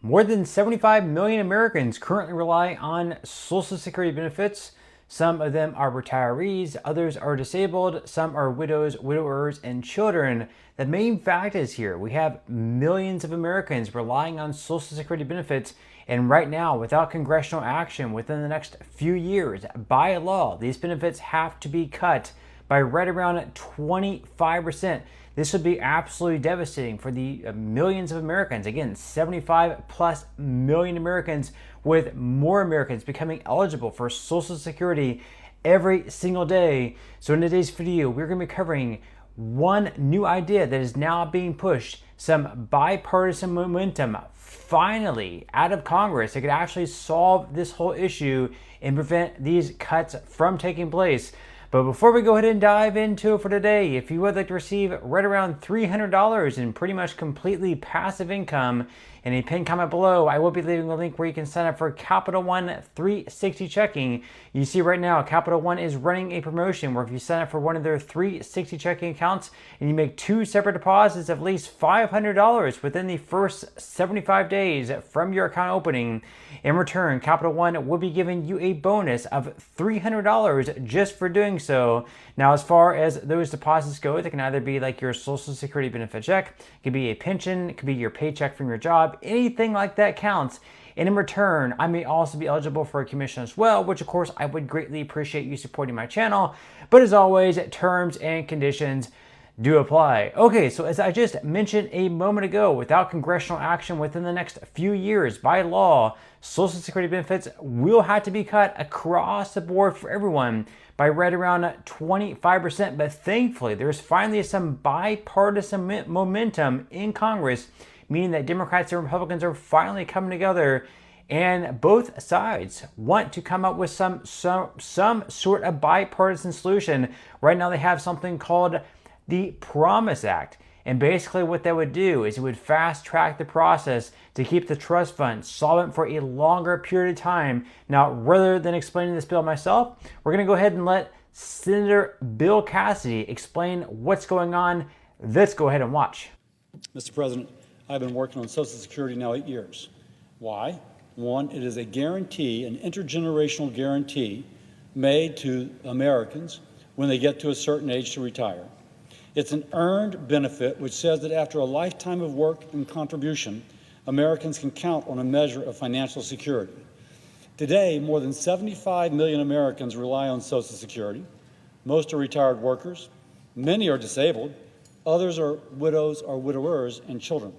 More than 75 million Americans currently rely on Social Security benefits. Some of them are retirees, others are disabled, some are widows, widowers, and children. The main fact is here we have millions of Americans relying on Social Security benefits, and right now, without congressional action within the next few years, by law, these benefits have to be cut by right around 25%. This would be absolutely devastating for the millions of Americans. Again, 75 plus million Americans, with more Americans becoming eligible for Social Security every single day. So in today's video, we're going to be covering one new idea that is now being pushed, some bipartisan momentum finally out of Congress that could actually solve this whole issue and prevent these cuts from taking place. But before we go ahead and dive into it for today, if you would like to receive right around $300 in pretty much completely passive income, in a pinned comment below, I will be leaving a link where you can sign up for Capital One 360 checking. You see right now, Capital One is running a promotion where if you sign up for one of their 360 checking accounts and you make two separate deposits of at least $500 within the first 75 days from your account opening, in return, Capital One will be giving you a bonus of $300 just for doing so. Now, as far as those deposits go, they can either be like your Social Security benefit check, it could be a pension, it could be your paycheck from your job, anything like that counts. And in return, I may also be eligible for a commission as well, which of course I would greatly appreciate you supporting my channel. But as always, terms and conditions do apply. Okay, so as I just mentioned a moment ago, without congressional action within the next few years, by law, Social Security benefits will have to be cut across the board for everyone by right around 25%. But thankfully, there's finally some bipartisan momentum in Congress, meaning that Democrats and Republicans are finally coming together, and both sides want to come up with some sort of bipartisan solution. Right now, they have something called the Promise Act. And basically what that would do is it would fast track the process to keep the trust fund solvent for a longer period of time. Now, rather than explaining this bill myself, we're going to go ahead and let Senator Bill Cassidy explain what's going on. Let's go ahead and watch. Mr. President, I've been working on Social Security now 8 years. Why? One, it is a guarantee, an intergenerational guarantee made to Americans when they get to a certain age to retire. It's an earned benefit which says that after a lifetime of work and contribution, Americans can count on a measure of financial security. Today, more than 75 million Americans rely on Social Security. Most are retired workers. Many are disabled. Others are widows or widowers and children.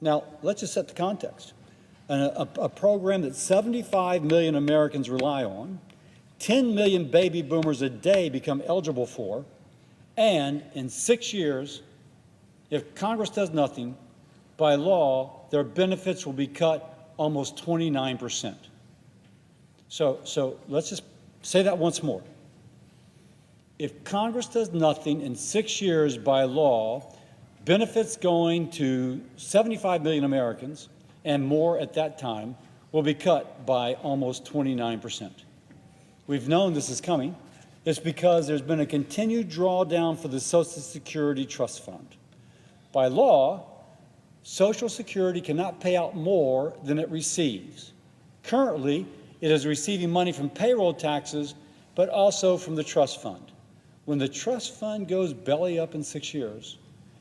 Now, let's just set the context. A program that 75 million Americans rely on, 10 million baby boomers a day become eligible for, and in 6 years, if Congress does nothing, by law, their benefits will be cut almost 29%. So let's just say that once more. If Congress does nothing in 6 years by law, benefits going to 75 million Americans and more at that time will be cut by almost 29%. We've known this is coming. It's because there's been a continued drawdown for the Social Security Trust Fund. By law, Social Security cannot pay out more than it receives. Currently, it is receiving money from payroll taxes, but also from the trust fund. When the trust fund goes belly up in 6 years,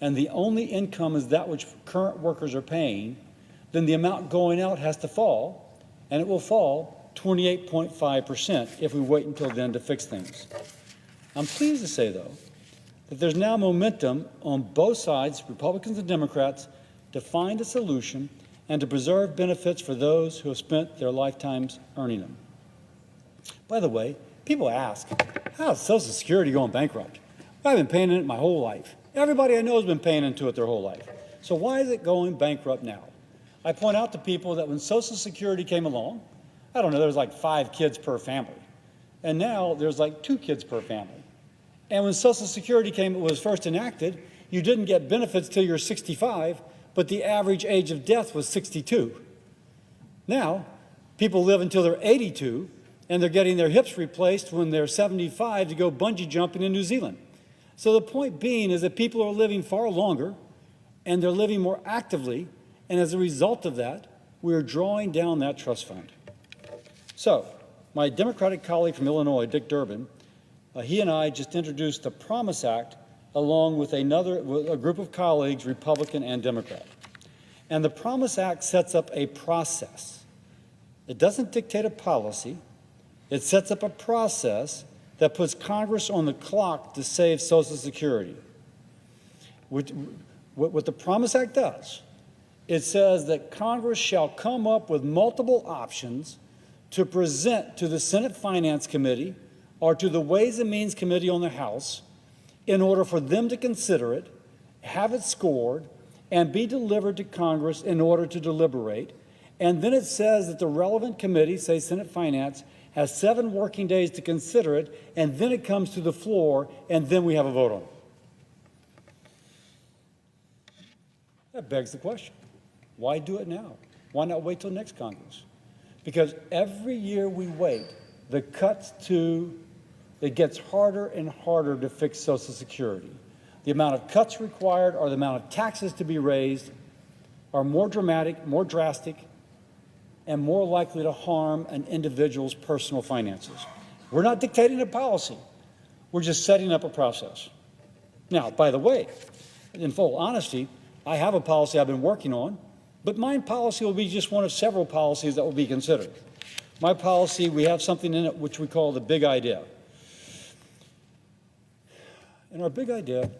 and the only income is that which current workers are paying, then the amount going out has to fall, and it will fall 28.5% if we wait until then to fix things. I'm pleased to say, though, that there's now momentum on both sides, Republicans and Democrats, to find a solution and to preserve benefits for those who have spent their lifetimes earning them. By the way, people ask, how is Social Security going bankrupt? I've been paying into it my whole life. Everybody I know has been paying into it their whole life. So why is it going bankrupt now? I point out to people that when Social Security came along, I don't know, there was like 5 kids per family. And now there's like 2 kids per family. And when Social Security was first enacted, you didn't get benefits till you're 65, but the average age of death was 62. Now, people live until they're 82, and they're getting their hips replaced when they're 75 to go bungee jumping in New Zealand. So the point being is that people are living far longer, and they're living more actively, And as a result of that, we are drawing down that trust fund. So my Democratic colleague from Illinois, Dick Durbin, he and I just introduced the Promise Act along with a group of colleagues, Republican and Democrat. And the Promise Act sets up a process. It doesn't dictate a policy. It sets up a process that puts Congress on the clock to save Social Security. What the Promise Act does, it says that Congress shall come up with multiple options to present to the Senate Finance Committee or to the Ways and Means Committee on the House in order for them to consider it, have it scored, and be delivered to Congress in order to deliberate. And then it says that the relevant committee, say Senate Finance, has 7 working days to consider it, and then it comes to the floor, and then we have a vote on it. That begs the question, why do it now? Why not wait till next Congress? Because every year we wait, it gets harder and harder to fix Social Security. The amount of cuts required or the amount of taxes to be raised are more dramatic, more drastic, and more likely to harm an individual's personal finances. We're not dictating a policy. We're just setting up a process. Now, by the way, in full honesty, I have a policy I've been working on, but my policy will be just one of several policies that will be considered. My policy, we have something in it which we call the big idea. And our big idea,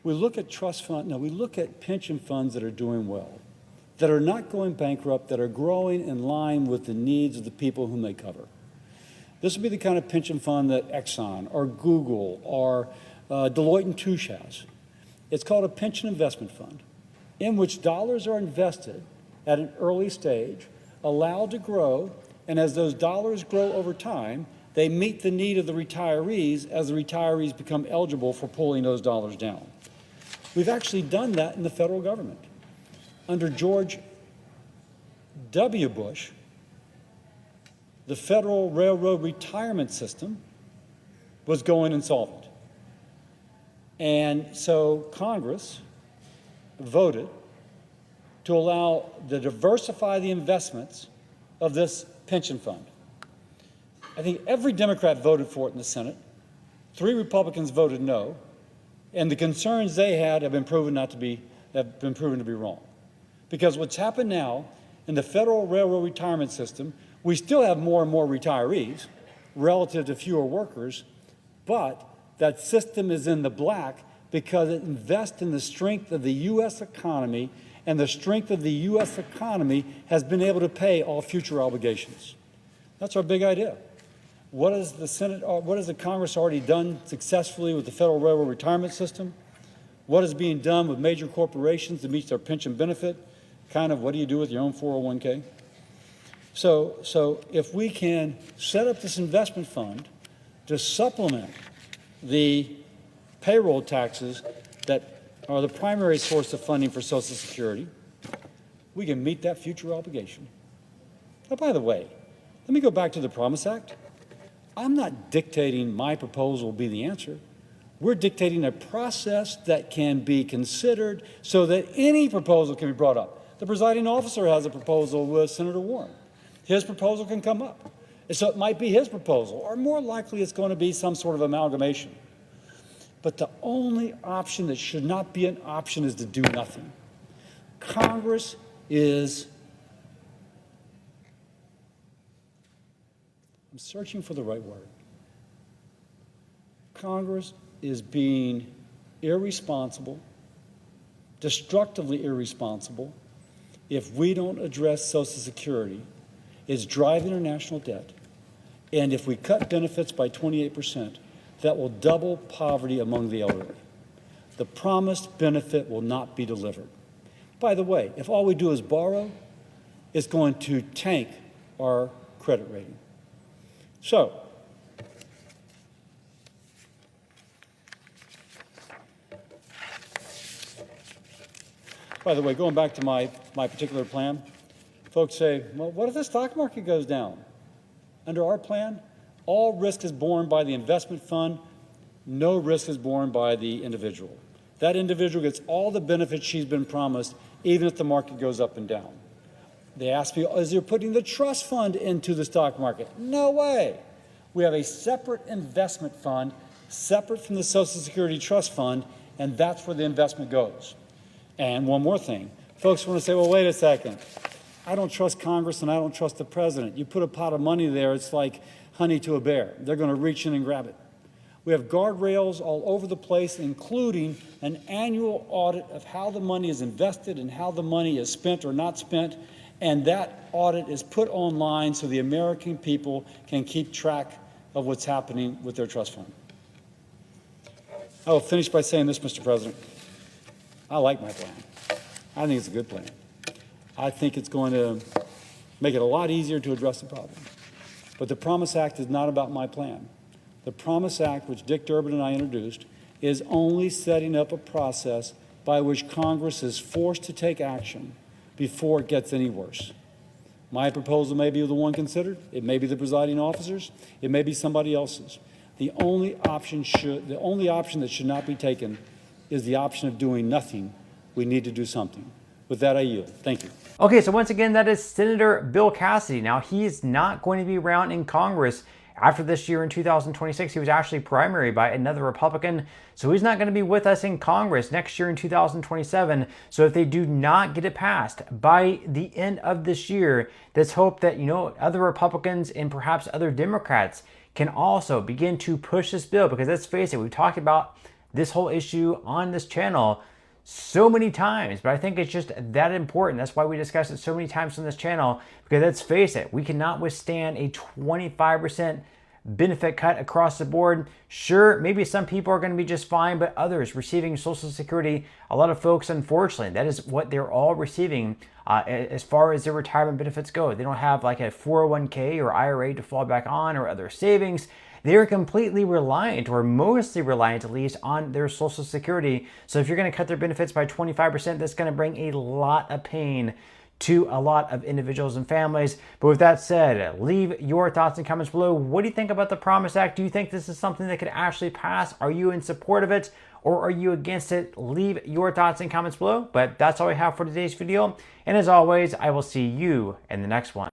we look at trust fund, no, we look at pension funds that are doing well, that are not going bankrupt, that are growing in line with the needs of the people whom they cover. This would be the kind of pension fund that Exxon or Google or Deloitte and Touche has. It's called a pension investment fund, in which dollars are invested at an early stage, allowed to grow, and as those dollars grow over time, they meet the need of the retirees as the retirees become eligible for pulling those dollars down. We've actually done that in the federal government. Under George W. Bush, the Federal Railroad Retirement System was going insolvent. And so Congress voted to diversify the investments of this pension fund. I think every Democrat voted for it in the Senate. 3 Republicans voted no, and the concerns they had have been proven to be wrong. Because what's happened now in the Federal Railroad Retirement System, we still have more and more retirees relative to fewer workers, but that system is in the black because it invests in the strength of the U.S. economy, and the strength of the U.S. economy has been able to pay all future obligations. That's our big idea. What has the Congress already done successfully with the Federal Railroad Retirement System? What is being done with major corporations to meet their pension benefit? Kind of what do you do with your own 401k? So if we can set up this investment fund to supplement the payroll taxes that are the primary source of funding for Social Security, we can meet that future obligation. Now, by the way, let me go back to the Promise Act. I'm not dictating my proposal will be the answer. We're dictating a process that can be considered so that any proposal can be brought up. The presiding officer has a proposal with Senator Warren. His proposal can come up. And so it might be his proposal, or more likely it's going to be some sort of amalgamation. But the only option that should not be an option is to do nothing. Congress is, I'm searching for the right word. Congress is being irresponsible, destructively irresponsible, if we don't address Social Security. It's driving our national debt. And if we cut benefits by 28%, that will double poverty among the elderly. The promised benefit will not be delivered. By the way, if all we do is borrow, it's going to tank our credit rating. So, by the way, going back to my particular plan, folks say, well, what if the stock market goes down? Under our plan, all risk is borne by the investment fund. No risk is borne by the individual. That individual gets all the benefits she's been promised even if the market goes up and down. They ask me, is there putting the trust fund into the stock market? No way. We have a separate investment fund, separate from the Social Security Trust Fund, and that's where the investment goes. And one more thing. Folks want to say, well, wait a second. I don't trust Congress and I don't trust the president. You put a pot of money there, it's like honey to a bear. They're going to reach in and grab it. We have guardrails all over the place, including an annual audit of how the money is invested and how the money is spent or not spent. And that audit is put online so the American people can keep track of what's happening with their trust fund. I will finish by saying this, Mr. President. I like my plan. I think it's a good plan. I think it's going to make it a lot easier to address the problem. But the Promise Act is not about my plan. The Promise Act, which Dick Durbin and I introduced, is only setting up a process by which Congress is forced to take action before it gets any worse. My proposal may be the one considered. It may be the presiding officers. It may be somebody else's. The only option that should not be taken is the option of doing nothing. We need to do something. With that, I yield. Thank you. Okay, so once again, that is Senator Bill Cassidy. Now, he is not going to be around in Congress after this year in 2026. He was actually primaried by another Republican, so he's not going to be with us in Congress next year in 2027. So if they do not get it passed by the end of this year, let's hope that, other Republicans and perhaps other Democrats can also begin to push this bill, because let's face it, we've talked about this whole issue on this channel so many times, but I think it's just that important. That's why we discuss it so many times on this channel, because let's face it, we cannot withstand a 25% benefit cut across the board. Sure, maybe some people are going to be just fine, but others receiving Social Security, a lot of folks, unfortunately, that is what they're all receiving as far as their retirement benefits go. They don't have like a 401k or IRA to fall back on or other savings. They're completely reliant, or mostly reliant at least, on their Social Security. So if you're going to cut their benefits by 25%, that's going to bring a lot of pain to a lot of individuals and families. But with that said, leave your thoughts and comments below. What do you think about the Promise Act? Do you think this is something that could actually pass? Are you in support of it, or are you against it? Leave your thoughts and comments below. But that's all I have for today's video. And as always, I will see you in the next one.